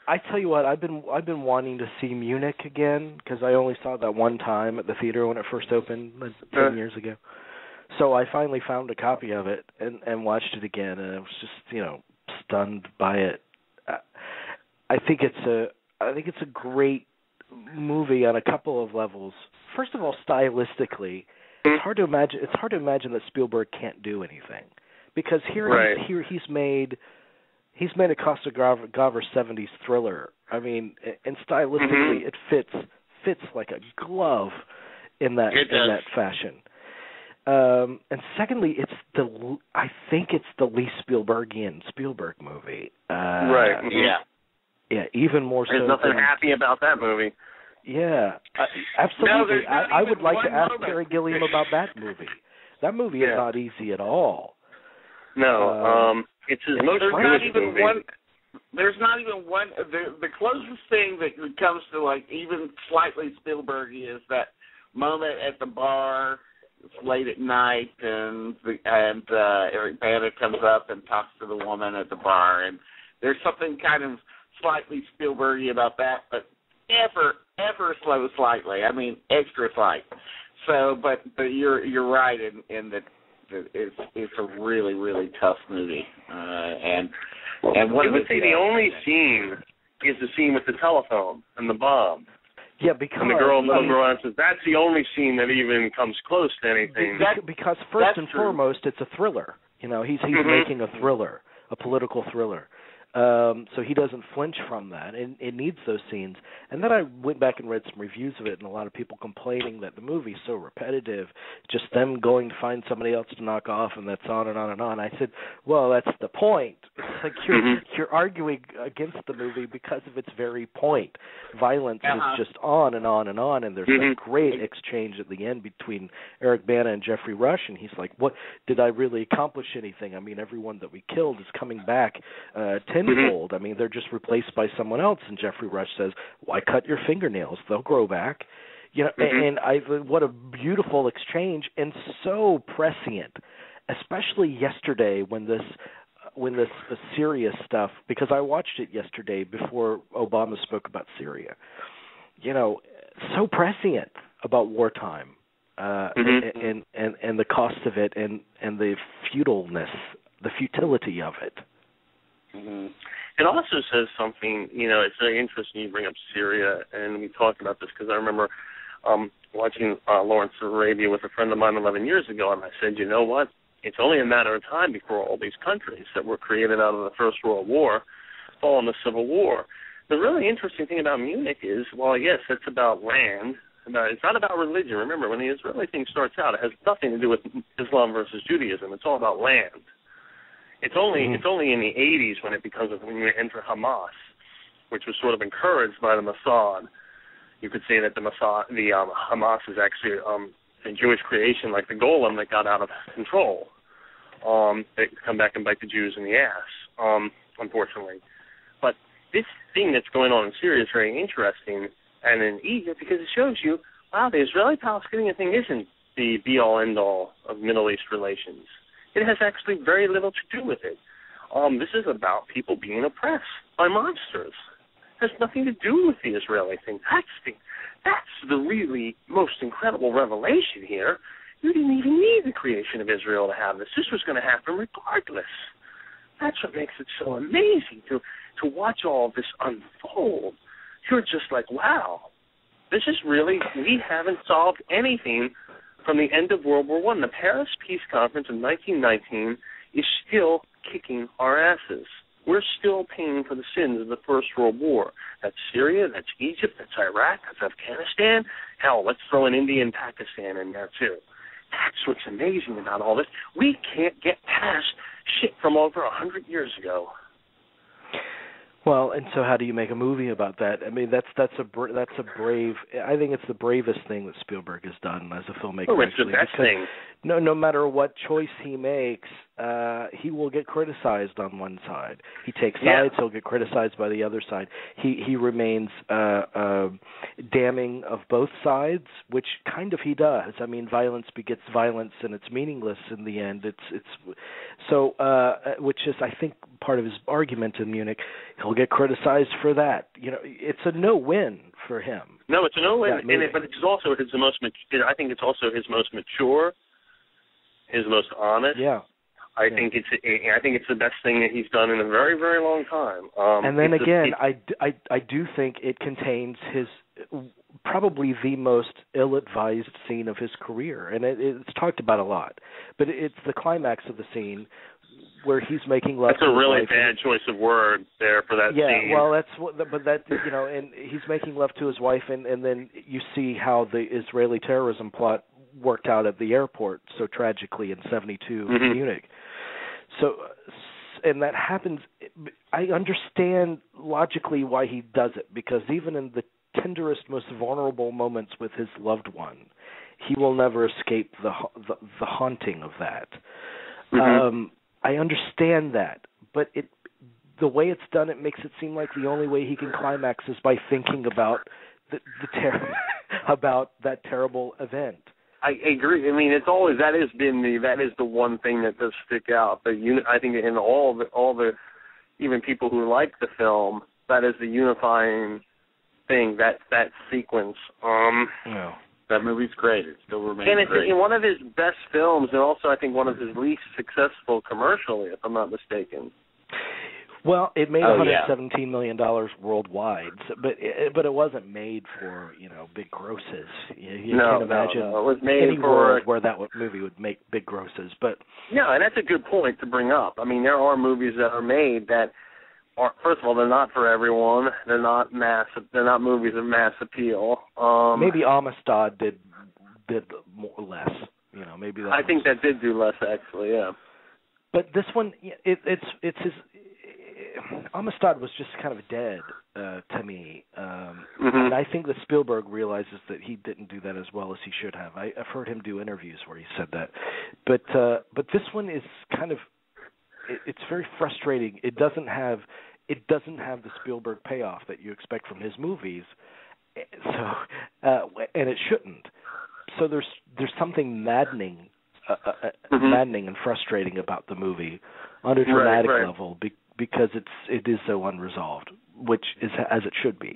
I tell you what, I've been wanting to see Munich again because I only saw it that one time at the theater when it first opened 10 years ago. So I finally found a copy of it and watched it again, and I was just stunned by it. I think it's a great movie on a couple of levels. First of all, stylistically, it's hard to imagine that Spielberg can't do anything, because he's made a Costa Gavras 70s thriller. I mean, and stylistically, it fits like a glove in that fashion. And secondly, I think it's the least Spielbergian Spielberg movie. Right. Yeah. Yeah, even more so. There's nothing happy about that movie. Yeah, absolutely. No, I would like to ask Terry Gilliam about that movie. That movie is not easy at all. No, it's his most Jewish movie. There's not even one. The closest thing that comes to like even slightly Spielberg is that moment at the bar. It's late at night, and Eric Bana comes up and talks to the woman at the bar, and there's something kind of slightly Spielbergy about that, but ever so slightly. I mean, extra slight. So, but you're right in that it's a really, really tough movie. And what I would say the only scene is the scene with the telephone and the bomb. Yeah, because and the little girl answers. That's the only scene that even comes close to anything. Because first and foremost, it's a thriller. He's making a thriller, a political thriller. So he doesn't flinch from that, and it needs those scenes. And then I went back and read some reviews of it, and a lot of people complaining that the movie's so repetitive, just them going to find somebody else to knock off, and that's on and on and on. I said, well, that's the point. It's like you're arguing against the movie because of its very point. Violence is just on and on and on, and there's a great exchange at the end between Eric Bana and Jeffrey Rush, and he's like, what, did I really accomplish anything? I mean, everyone that we killed is coming back tenfold. I mean, they're just replaced by someone else. And Jeffrey Rush says, "Why cut your fingernails? They'll grow back." And what a beautiful exchange, and so prescient, especially yesterday when this Syria stuff. Because I watched it yesterday before Obama spoke about Syria. So prescient about wartime and the cost of it and the futility of it. Mm-hmm. It also says something, it's very interesting you bring up Syria, and we talked about this because I remember watching Lawrence of Arabia with a friend of mine 11 years ago, and I said, you know what, it's only a matter of time before all these countries that were created out of the First World War fall in the Civil War. The really interesting thing about Munich is, well, yes, it's about land. It's not about religion. Remember, when the Israeli thing starts out, it has nothing to do with Islam versus Judaism. It's all about land. It's only in the 80s when you enter Hamas, which was sort of encouraged by the Mossad. You could say that the Hamas is actually a Jewish creation like the Golem that got out of control. They come back and bite the Jews in the ass, unfortunately. But this thing that's going on in Syria is very interesting, and in Egypt, because it shows you, wow, the Israeli-Palestinian thing isn't the be-all, end-all of Middle East relations. It has actually very little to do with it. This is about people being oppressed by monsters. It has nothing to do with the Israeli thing. That's the really most incredible revelation here. You didn't even need the creation of Israel to have this. This was going to happen regardless. That's what makes it so amazing to watch all of this unfold. You're just like, wow, this is really, we haven't solved anything from the end of World War I. The Paris Peace Conference in 1919 is still kicking our asses. We're still paying for the sins of the First World War. That's Syria, that's Egypt, that's Iraq, that's Afghanistan. Hell, let's throw in India and Pakistan in there too. That's what's amazing about all this. We can't get past shit from over 100 years ago. Well, and so how do you make a movie about that? I mean, that's a brave. I think it's the bravest thing that Spielberg has done as a filmmaker. Oh, it's the best thing. No matter what choice he makes, he will get criticized on one side. He takes sides, he'll get criticized by the other side. He remains damning of both sides, which kind of he does. I mean, violence begets violence, and it's meaningless in the end. Which is, I think, part of his argument in Munich. He'll get criticized for that. It's a no-win for him. No, it's a no-win, but it's also his most. I think it's also his most mature, his most honest. Yeah. I think it's the best thing that he's done in a very, very long time. And then again, I do think it contains his probably the most ill-advised scene of his career, and it's talked about a lot. But it's the climax of the scene where he's making love. That's a really bad choice of word there for that scene. Yeah, well, and he's making love to his wife, and then you see how the Israeli terrorism plot worked out at the airport so tragically in '72 in Munich. So, and that happens. I understand logically why he does it, because even in the tenderest, most vulnerable moments with his loved one, he will never escape the haunting of that. I understand that, but the way it's done, it makes it seem like the only way he can climax is by thinking about about that terrible event. I agree. I mean, it's always that is the one thing that does stick out. I think in all the even people who like the film, that is the unifying thing. That sequence. That movie's great. It still remains and it's great. in one of his best films, and also I think one of his least successful commercially, if I'm not mistaken. Well, it made $117 million worldwide, but it wasn't made for big grosses. You can't imagine it was made any for world where that movie would make big grosses. But and that's a good point to bring up. I mean, there are movies that are made that are, first of all, they're not for everyone. They're not They're not movies of mass appeal. Maybe Amistad did more or less. Maybe that. I think that did do less, actually. Yeah. But this one, it's his. Amistad was just kind of dead to me, and I think that Spielberg realizes that he didn't do that as well as he should have. I've heard him do interviews where he said that, but this one is kind of it's very frustrating. It doesn't have the Spielberg payoff that you expect from his movies, so and it shouldn't. So there's something maddening and frustrating about the movie on a dramatic level. Because it is so unresolved, which is as it should be.